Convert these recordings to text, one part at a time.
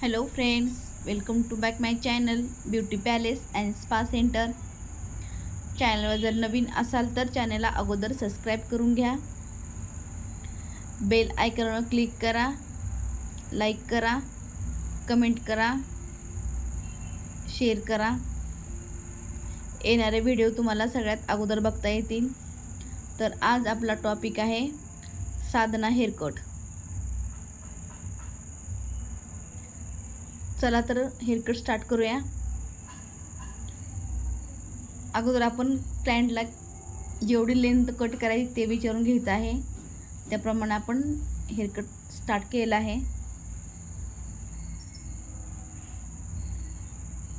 Hello friends, welcome to back my channel beauty palace and spa centre. चॅनलवर जर नवीन असाल तर चॅनलला अगोदर सबस्क्राईब करून घ्या. बेल आयकॉनवर क्लिक करा, लाईक करा, कमेंट करा, शेअर करा. येणारे व्हिडिओ तुम्हाला सगळ्यात अगोदर बघता येतील. तर आज आपला टॉपिक आहे साधना हेअरकट. चला तर हेअरकट स्टार्ट करूया. अगोदर आपण क्लायंटला जेवढी लेंथ कट करायची ते विचारून घ्यायचं आहे. त्याप्रमाणे आपण हेअरकट स्टार्ट केला आहे.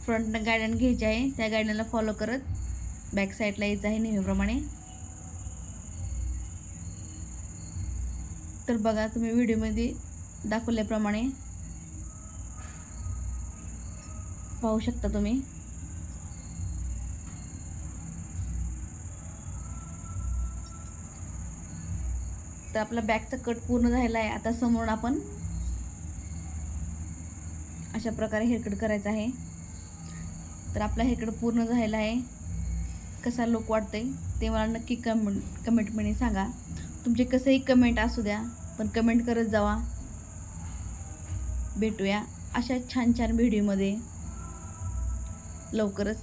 फ्रंटनं गायडन घ्यायचे आहे, त्या गायडनला फॉलो करत बॅक साईडला यायचं आहे नेहमीप्रमाणे. तर बघा, तुम्ही व्हिडिओमध्ये दाखवल्याप्रमाणे पाहू शकता तुम्ही. तर आपला बॅकचा कट पूर्ण झालेला आहे. आता समोरून आपण अशा प्रकारे हेअरकट करायचा आहे. तर आपला हेअरकट पूर्ण झालेला आहे. कसा लुक वाटतंय ते मला नक्की कमेंटमध्ये सांगा. तुमचे कसंही कमेंट असू द्या, पण कमेंट करत जावा. भेटूया अशा छान छान व्हिडिओमध्ये लवकरच,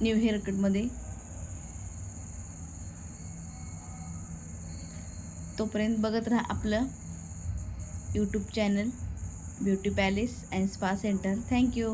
न्यू हेअरकटमध्ये. तोपर्यंत बघत राहा आपलं YouTube channel beauty palace and spa centre. Thank you.